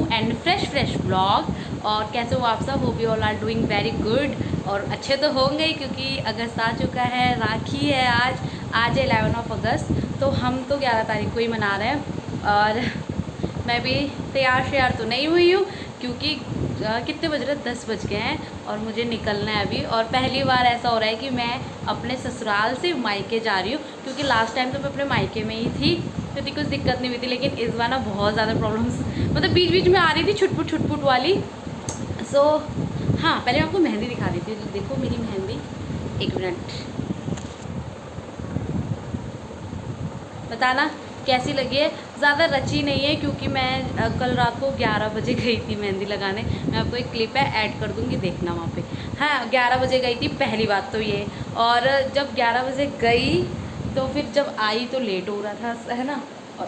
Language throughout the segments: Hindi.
And fresh blog. और कैसे हो आप सब? Hope you all are doing very good. और अच्छे तो होंगे ही, क्योंकि अगस्त आ चुका है, राखी है आज है 11 अगस्त। तो हम तो 11 तारीख को ही मना रहे हैं। और मैं भी तैयार तो नहीं हुई हूँ, क्योंकि कितने बज रहे, 10 बज गए हैं और मुझे निकलना है अभी। और पहली बार ऐसा हो रहा है कि मैं अपने ससुराल से मायके जा रही हूँ, क्योंकि लास्ट टाइम तो मैं अपने मायके में ही थी तो कुछ दिक्कत नहीं हुई थी। लेकिन इस बार ना बहुत ज़्यादा प्रॉब्लम्स, मतलब बीच बीच में आ रही थी छुटपुट वाली। सो हाँ, पहले मैं आपको मेहंदी दिखा देती हूँ। देखो मेरी मेहंदी, एक मिनट, बताना कैसी लगी है। ज़्यादा रची नहीं है, क्योंकि मैं कल रात को 11 बजे गई थी मेहंदी लगाने। मैं आपको एक क्लिप है ऐड कर दूँगी, देखना वहाँ पे। हाँ, 11 बजे गई थी, पहली बात तो ये। और जब 11 बजे गई तो फिर जब आई तो लेट हो रहा था, है ना। और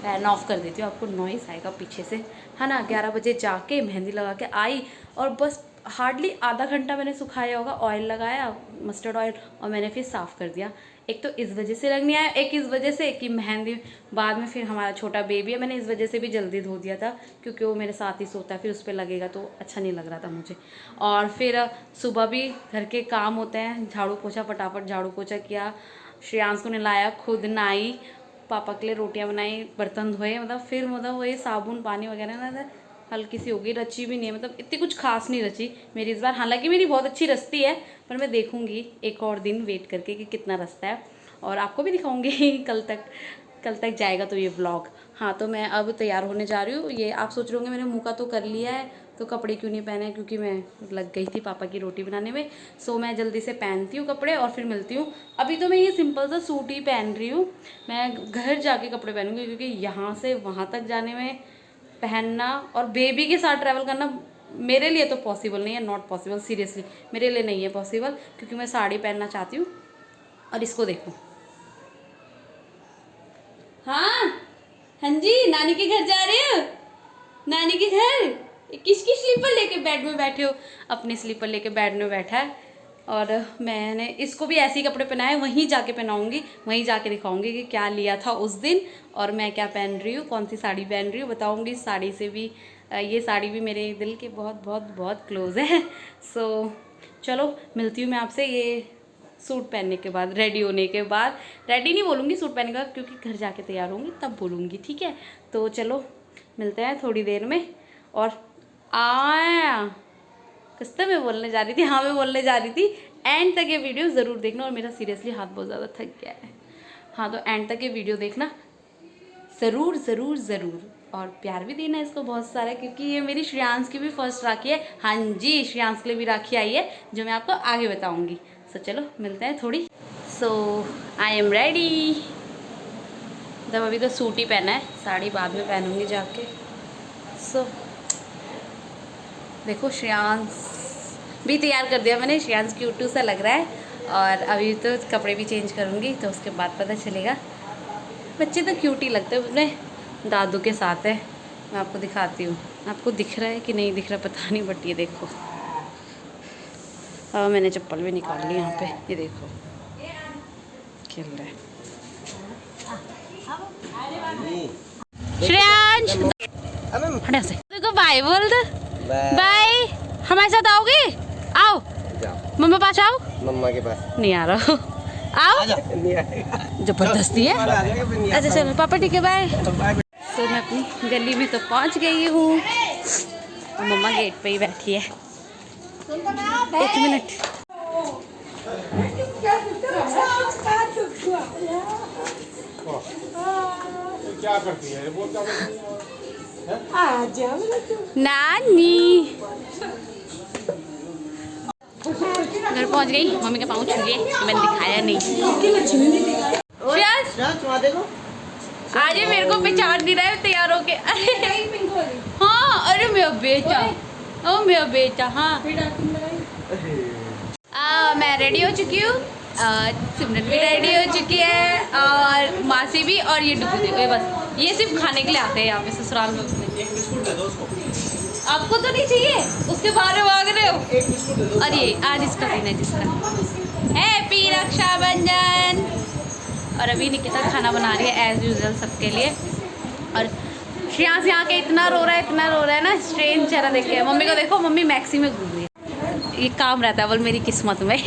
फैन ऑफ कर देती हूँ, आपको नॉइस आएगा पीछे से, है ना। 11 बजे जाके मेहंदी लगा के आई, और बस हार्डली आधा घंटा मैंने सुखाया होगा। ऑयल लगाया, मस्टर्ड ऑयल, और मैंने फिर साफ़ कर दिया। एक तो इस वजह से रंग नहीं आया, एक इस वजह से कि मेहंदी बाद में, फिर हमारा छोटा बेबी है, मैंने इस वजह से भी जल्दी धो दिया था, क्योंकि वो मेरे साथ ही सोता है, फिर उस पर लगेगा तो अच्छा नहीं लग रहा था मुझे। और फिर सुबह भी घर के काम होते हैं, झाड़ू पोछा, फटाफट झाड़ू पोछा किया, श्रेयांश को नहलाया, खुद नहाई, पापा के लिए रोटियां बनाई, बर्तन धोए, मतलब फिर वही साबुन पानी वगैरह ना हल्की सी होगी, रची भी नहीं है, मतलब इतनी कुछ खास नहीं रची मेरी इस बार। हालांकि मेरी बहुत अच्छी रचती है, पर मैं देखूंगी एक और दिन वेट करके कि कितना रचता है, और आपको भी दिखाऊंगी कल तक जाएगा तो ये व्लॉग। हाँ, तो मैं अब तैयार होने जा रही हूँ। ये आप सोच रहे होंगे मैंने मुँह का तो कर लिया है, तो कपड़े क्यों नहीं पहने, क्योंकि मैं लग गई थी पापा की रोटी बनाने में। सो मैं जल्दी से पहनती हूँ कपड़े और फिर मिलती हूँ। अभी तो मैं ये सिंपल सा सूट ही पहन रही हूँ, मैं घर जाके कपड़े पहनूंगी, क्योंकि यहाँ से वहाँ तक जाने में पहनना और बेबी के साथ ट्रैवल करना मेरे लिए तो पॉसिबल नहीं है, नॉट पॉसिबल, सीरियसली मेरे लिए नहीं है पॉसिबल, क्योंकि मैं साड़ी पहनना चाहती हूँ। और इसको देखो, हाँ हाँ जी, नानी के घर जा रहे हो? नानी के घर? किसकी स्लीपर लेके बेड में बैठे हो? अपने स्लीपर लेके बेड में बैठा है। और मैंने इसको भी ऐसे ही कपड़े पहनाए, वहीं जाके पहनाऊंगी, वहीं जाके दिखाऊंगी कि क्या लिया था उस दिन और मैं क्या पहन रही हूँ, कौन सी साड़ी पहन रही हूँ, बताऊंगी। साड़ी से भी ये साड़ी भी मेरे दिल के बहुत बहुत बहुत क्लोज है। सो चलो मिलती हूँ मैं आपसे ये सूट पहनने के बाद, रेडी होने के बाद। रेडी नहीं बोलूँगी, सूट पहनने के बाद, क्योंकि घर जाके तैयार होंगी तब बोलूँगी, ठीक है। तो चलो मिलते हैं थोड़ी देर में। और किस तरह मैं बोलने जा रही थी, हाँ मैं बोलने जा रही थी, एंड तक ये वीडियो ज़रूर देखना। और मेरा सीरियसली हाथ बहुत ज़्यादा थक गया है। हाँ, तो एंड तक ये वीडियो देखना ज़रूर ज़रूर ज़रूर, और प्यार भी देना इसको बहुत सारा, क्योंकि ये मेरी श्रेयांश की भी फर्स्ट राखी है। हाँ जी, श्रेयांश के लिए भी राखी आई है, जो मैं आपको आगे बताऊँगी। सो चलो मिलते हैं थोड़ी। सो आई एम रेडी। तब अभी तो सूट ही पहना है, साड़ी बाद में पहनूंगी जाके। सो देखो, श्रेयांश भी तैयार कर दिया मैंने, श्रेयांश क्यूट सा लग रहा है। और अभी तो कपड़े भी चेंज करूँगी, तो उसके बाद पता चलेगा। बच्चे तो क्यूट ही लगते हैं, अपने दादू के साथ है। मैं आपको दिखाती हूँ, आपको दिख रहा है कि नहीं दिख रहा पता नहीं, बट ये देखो, मैंने चप्पल भी निकाल ली यहाँ पे, ये देखो खेल रहा है श्रेयांश। हटे से, देखो बाय बोल दे, बाय। हमारे साथ आओगे? आओ, मम्मा पास आओ। मम्मा के पास नहीं आ रहा, आओ। जबरदस्ती है। अच्छा चलो पापा, ठीक है, बाय। तो मैं अपनी गली में तो पहुंच गई हूँ, और मम्मा गेट पे ही बैठी है। एक मिनट, क्या करती है? नानी घर पहुंच गई, मम्मी के पाँव छू लिए, मैंने दिखाया नहीं। आज मेरे को पहचान नहीं रहा है तैयार होके। अरे हाँ, अरे मेरा बेटा, ओ मेरा बेटा, हाँ। मैं रेडी हो चुकी हूँ, सिमरन भी रेडी हो चुकी है, और मासी भी, और ये डुगू देखो, बस ये सिर्फ खाने के लिए आते हैं यहाँ पे ससुराल में। एक बिस्कुट दे दो उसको। आपको तो नहीं चाहिए, उसके बारे में मांग रहे हो। और ये आज इसका दिन है, जिसका हैप्पी रक्षाबंधन। और अभी निकिता खाना बना रही है एज यूजुअल सबके लिए। और श्रेयांश यहाँ के इतना रो रहा ना स्ट्रेंज चेहरा देख के। मम्मी को देखो, मम्मी मैक्सी में घूम रही है। ये काम रहता है बोल मेरी किस्मत में।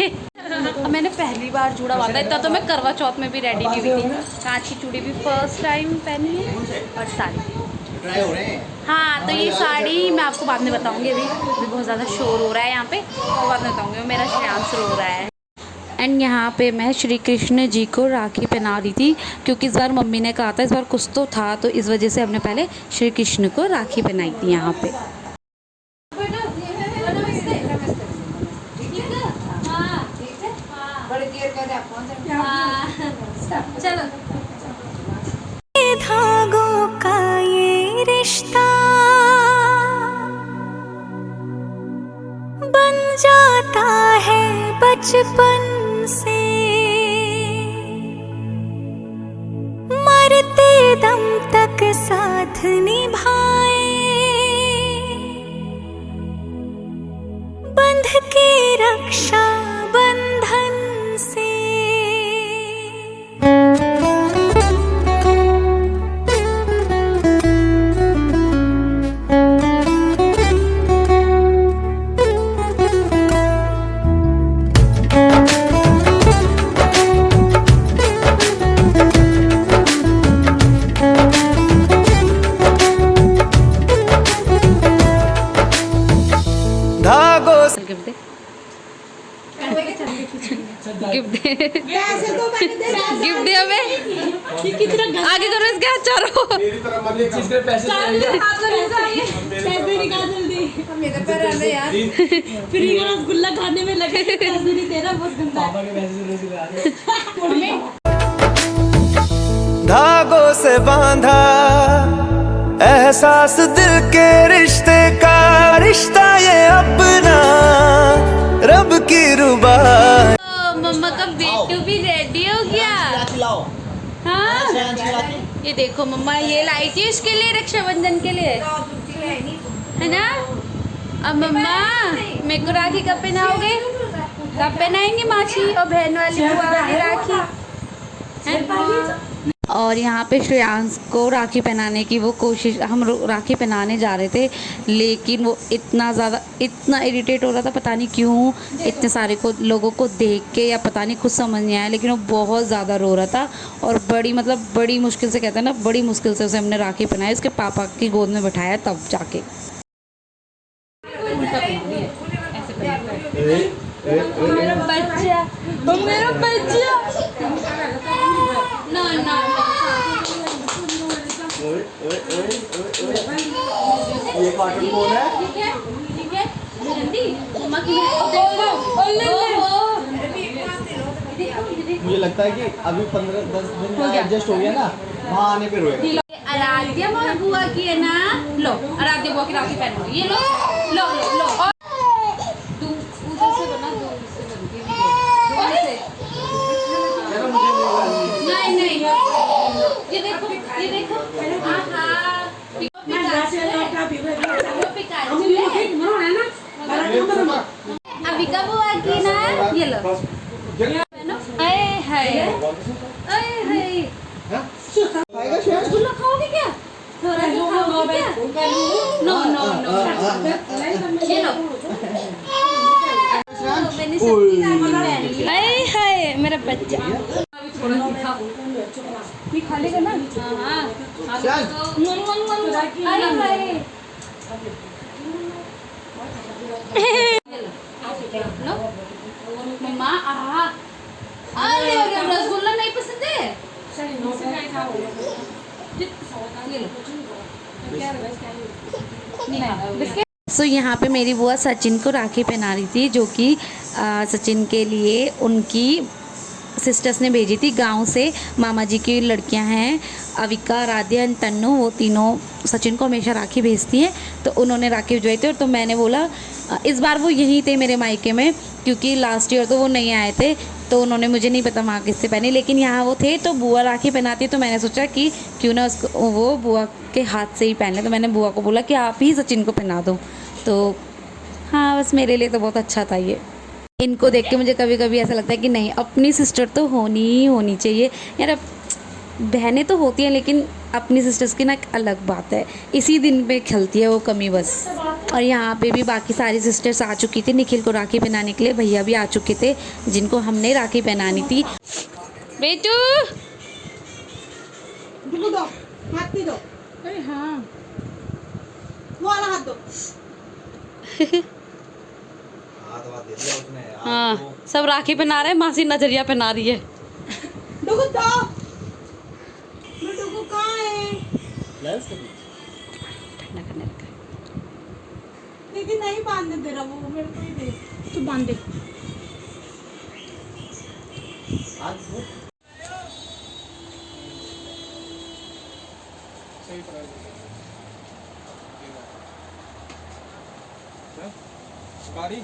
मैंने पहली बार चूड़ा बांधा, इतना तो मैं करवा चौथ में भी रेडी नहीं हुई थी। कांच की चूड़ी भी फर्स्ट टाइम पहनी है और साड़ी ट्राई हो रहे हैं। हाँ, तो ये साड़ी मैं आपको बाद में बताऊंगी। अभी बहुत ज़्यादा शोर हो रहा है यहाँ पे, तो बाद में बताऊंगी। मेरा श्रेयांश रो रहा है। एंड यहाँ पे मैं श्री कृष्ण जी को राखी पहना रही थी, क्योंकि इस बार मम्मी ने कहा था इस बार कुछ तो था, तो इस वजह से हमने पहले श्री कृष्ण को राखी पहनाई थी यहाँ पे। चलो धागों का ये रिश्ता बन जाता है बचपन से, मरते दम तक साथ निभाए, बंध के रक्षा बंधन से। गिफ्ट दे, गिफ्ट दे हमें। आगे करो इसके हाथ चारों। मेरी तरफ मत देखो। पैसे निकाल जल्दी। मेरे पर आने यार। फ्री का रसगुल्ला खाने में लगे, पैसे नहीं दे रहा, बहुत गंदा है। पापा के पैसे से धागों से बांधा एहसास दिल के रिश्ते का, रिश्ता ये अपना रब की रुबा। मम्मा का बेटू भी रेडी हो गया। हाँ, ये देखो मम्मा ये लाई थी उसके लिए, रक्षाबंधन के लिए, है ना। अब मम्मा मेरे को राखी कब पहनाओगे? कब पहनाएंगे माची और बहन वाली बुआ वाली राखी? और यहाँ पे श्रेयांश को राखी पहनाने की वो कोशिश, हम राखी पहनाने जा रहे थे, लेकिन वो इतना इरिटेट हो रहा था, पता नहीं क्यों, इतने सारे लोगों को देख के, या पता नहीं कुछ समझ नहीं आया, लेकिन वो बहुत ज़्यादा रो रहा था। और बड़ी मुश्किल से, कहते हैं ना, बड़ी मुश्किल से उसे हमने राखी पहनाई, उसके पापा की गोद में बैठाया तब जाके। मेरा बच्चा, मेरा बच्चा। ना ना ये कार्टून कौन है? ठीक है, ठीक है। जल्दी मम्मा की मुझे लगता है कि अभी 15-10 दिन में एडजस्ट हो गया ना, वहाँ आने पे रोएगा। आराध्या मोर बुआ की है ना, लो आराध्या बुआ की राखी पहनो, ये लो लो लो लो। और उधर से बना, दूर से बनती है, नहीं नहीं, ये देखो, ये देखो। अविका बुआ की ना, ये लो। आए हाय, आए हाय। रसगुल्ला खाओगे क्या? थोड़ा सा खाओगे क्या? नो नो नो, ये लो। मैंने सबकी राखी पहन ली। आए हाय मेरा बच्चा। ये खा लेगा ना? हाँ हाँ। आए हाय। लो मम्मा, अरे रसगुल्ला नहीं पसंद है? सो यहाँ पे मेरी बुआ सचिन को राखी पहना रही थी, जो कि सचिन के लिए उनकी सिस्टर्स ने भेजी थी गांव से। मामा जी की लड़कियां हैं, अविका, राध्या एंड तन्नू, वो तीनों सचिन को हमेशा राखी भेजती हैं, तो उन्होंने राखी भिजवाई थी। और तो मैंने बोला, इस बार वो यहीं थे मेरे मायके में, क्योंकि लास्ट ईयर तो वो नहीं आए थे, तो उन्होंने, मुझे नहीं पता वहाँ किससे पहनी, लेकिन यहाँ वो थे, तो बुआ राखी पहनाती, तो मैंने सोचा कि क्यों ना उसको, वो बुआ के हाथ से ही पहन ले। तो मैंने बुआ को बोला कि आप ही सचिन को पहना दो। तो हाँ, बस मेरे लिए तो बहुत अच्छा था ये। इनको देख के मुझे कभी कभी ऐसा लगता है कि नहीं, अपनी सिस्टर तो होनी ही होनी चाहिए यार। अब बहनें तो होती हैं लेकिन अपनी सिस्टर्स की ना एक अलग बात है, इसी दिन पे खलती है वो कमी बस। और यहाँ पे भी बाकी सारी सिस्टर्स आ चुकी थी निखिल को राखी पहनाने के लिए, भैया भी आ चुके थे जिनको हमने राखी पहनानी थी। बेटू दो हाथ दो। अरे हाँ वो वाला हाथ दो। हाँ सब राखी पहना रहे हैं, मासी नजरिया पहना रही है। डुगु दो डुगु कहाँ है? दीदी नहीं बांधने दे रहा वो, मेरे को ही दे। तू बांध दे। गाड़ी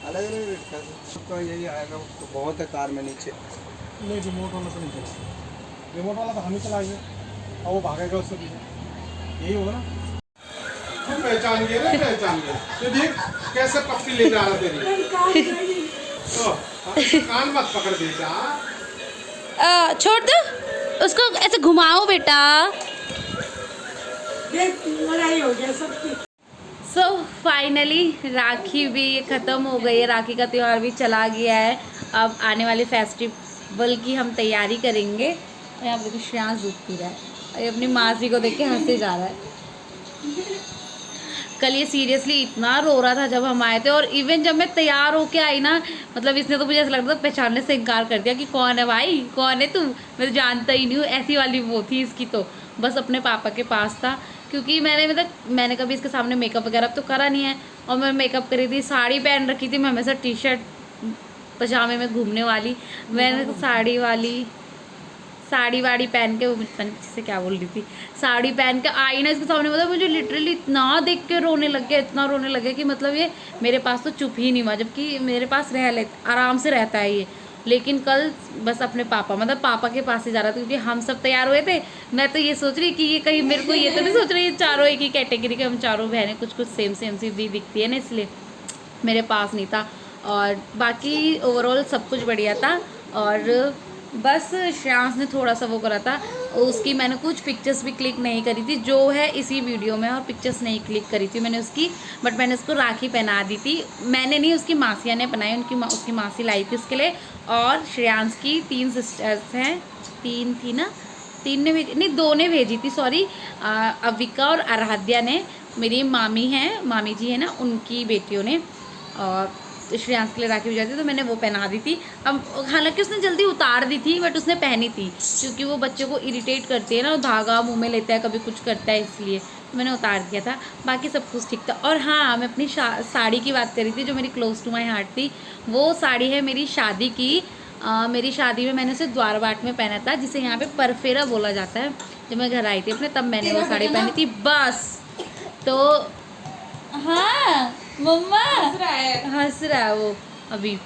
अलग अलग रेट का सबका यही आएगा, तो बहुत है कार में नीचे। नहीं रिमोट वाला तो नहीं चला, रिमोट वाला तो हम ही चलाएंगे और वो भागेगा उससे पीछे, यही होगा ना। तुम पहचान गए ना, पहचान गए तो देख कैसे पप्पी ले जा रहा तेरी। तो कान मत पकड़ दे जा, छोड़ दो उसको, ऐसे घुमाओ बेटा। देख लड़ाई हो गया सबकी। सो फाइनली राखी भी ख़त्म हो गई है, राखी का त्यौहार भी चला गया है। अब आने वाले फेस्टिवल की हम तैयारी करेंगे। और यहाँ पे श्रेयांश दूध पी रहा है और ये अपनी मासी को देख के हंसे जा रहा है। कल ये सीरियसली इतना रो रहा था जब हम आए थे, और इवन जब मैं तैयार होके आई ना, मतलब इसने तो मुझे ऐसा लग रहा था पहचानने से इनकार कर दिया कि कौन है भाई, कौन है तू, मैं तो जानता ही नहीं हूँ, ऐसी वाली वो थी इसकी। तो बस अपने पापा के पास था, क्योंकि मैंने कभी इसके सामने मेकअप वगैरह तो करा नहीं है। और मैं मेकअप करी थी, साड़ी पहन रखी थी, मैं हमेशा टी शर्ट पजामे में घूमने वाली, मैंने तो साड़ी वाड़ी पहन के, वो से क्या बोल रही थी, साड़ी पहन के आई ना इसके सामने, मतलब मुझे लिटरली इतना देख के रोने लग गया, इतना रोने लग गया कि मतलब ये मेरे पास तो चुप ही नहीं हुआ, जबकि मेरे पास आराम से रहता है ये। लेकिन कल बस अपने पापा, मतलब पापा के पास ही जा रहा था, क्योंकि हम सब तैयार हुए थे। मैं तो ये सोच रही कि ये कहीं मेरे को ये तो नहीं सोच रही ये चारों एक ही कैटेगरी के, हम चारों बहनें कुछ सेम सी दिखती है ना, इसलिए मेरे पास नहीं था। और बाकी ओवरऑल सब कुछ बढ़िया था। और बस श्रेयांश ने थोड़ा सा वो करा था, उसकी मैंने कुछ पिक्चर्स भी क्लिक नहीं करी थी, जो है इसी वीडियो में, और पिक्चर्स नहीं क्लिक करी थी मैंने उसकी, बट मैंने उसको राखी पहना दी थी। मैंने नहीं, उसकी मासियाँ ने पहनाई, उसकी मासी लाई थी उसके लिए। और श्रेयांश की 3 सिस्टर्स हैं, 3 थी ना, 3 ने भेजी नहीं, 2 ने भेजी थी, सॉरी, अविका और आराध्या ने, मेरी मामी हैं, मामी जी है ना, उनकी बेटियों ने। और श्रेयांश के लिए राखी भिजवाई थी, तो मैंने वो पहना दी थी। अब हालांकि उसने जल्दी उतार दी थी, बट उसने पहनी थी, क्योंकि वो बच्चों को इरिटेट करती है ना, धागा मुंह में लेता है, कभी कुछ करता है, इसलिए मैंने उतार दिया था। बाकी सब कुछ ठीक था। और हाँ, मैं अपनी साड़ी की बात कर रही थी, जो मेरी क्लोज टू माई हार्ट थी। वो साड़ी है मेरी शादी की। मेरी शादी में मैंने उसे द्वारबाट में पहना था, जिसे यहाँ पे परफेरा बोला जाता है। जब मैं घर आई थी अपने, तब मैंने वो साड़ी पहनी थी बस। तो हाँ मम्मा हंस रहा है वो अभी,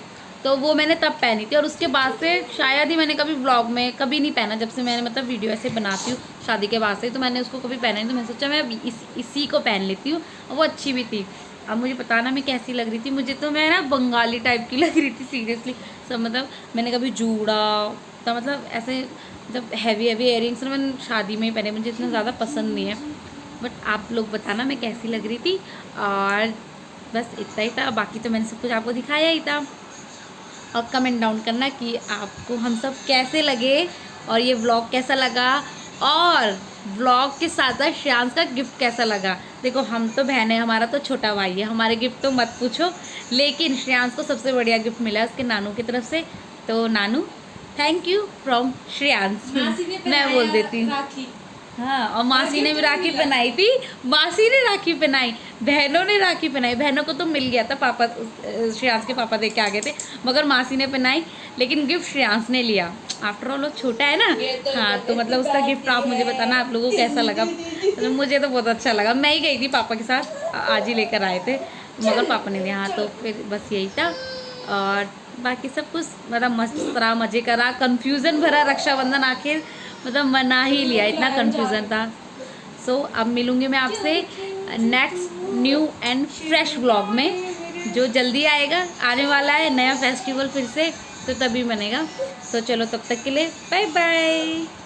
तो वो मैंने तब पहनी थी। और उसके बाद से शायद ही मैंने कभी व्लॉग में कभी नहीं पहना, जब से मैंने मतलब वीडियो ऐसे बनाती हूँ शादी के बाद से, तो मैंने उसको कभी पहना नहीं। तो मैंने सोचा मैं अभी इसी को पहन लेती हूँ, और वो अच्छी भी थी। अब मुझे पता ना मैं कैसी लग रही थी, मुझे तो मैं ना बंगाली टाइप की लग रही थी सीरियसली सब। मतलब मैंने कभी जूड़ा तो मतलब ऐसे मतलब हैवी इयरिंग्स ना मैंने शादी में ही पहने, मुझे इतना ज़्यादा पसंद नहीं है। बट आप लोग बताना मैं कैसी लग रही थी। और बस इतना ही था, बाकी तो मैंने सब कुछ आपको दिखाया ही था। और कमेंट डाउन करना कि आपको हम सब कैसे लगे, और ये व्लॉग कैसा लगा, और व्लॉग के साथ साथ श्रेयांश का गिफ्ट कैसा लगा। देखो हम तो बहन है, हमारा तो छोटा भाई है, हमारे गिफ्ट तो मत पूछो, लेकिन श्रेयांश को सबसे बढ़िया गिफ्ट मिला उसके नानू की तरफ से। तो नानू थैंक यू फ्रॉम श्रेयांश, मैं बोल देती हूँ। हाँ, और मासी ने भी राखी पहनाई थी, मासी ने राखी पहनाई, बहनों ने राखी पहनाई। बहनों को तो मिल गया था, पापा श्रेयांश के पापा देख के आ गए थे, मगर मासी ने पहनाई, लेकिन गिफ्ट श्रेयांश ने लिया। आफ्टर ऑल वो छोटा है ना। हाँ, तो मतलब उसका गिफ्ट आप मुझे बताना आप लोगों को कैसा लगा। मतलब मुझे तो बहुत अच्छा लगा। मैं ही गई थी पापा के साथ, आज ही लेकर आए थे, मगर पापा ने लिया। हाँ, तो फिर बस यही था। और बाकी सब कुछ मतलब मस्त तरह मज़े करा, कन्फ्यूज़न भरा रक्षाबंधन आखिर मतलब मना ही लिया, इतना कन्फ्यूज़न था। सो अब मिलूँगी मैं आपसे next new and fresh vlog में, जो जल्दी आएगा, आने वाला है नया फेस्टिवल फिर से, तो तभी बनेगा। सो चलो तब तक के लिए बाय बाय।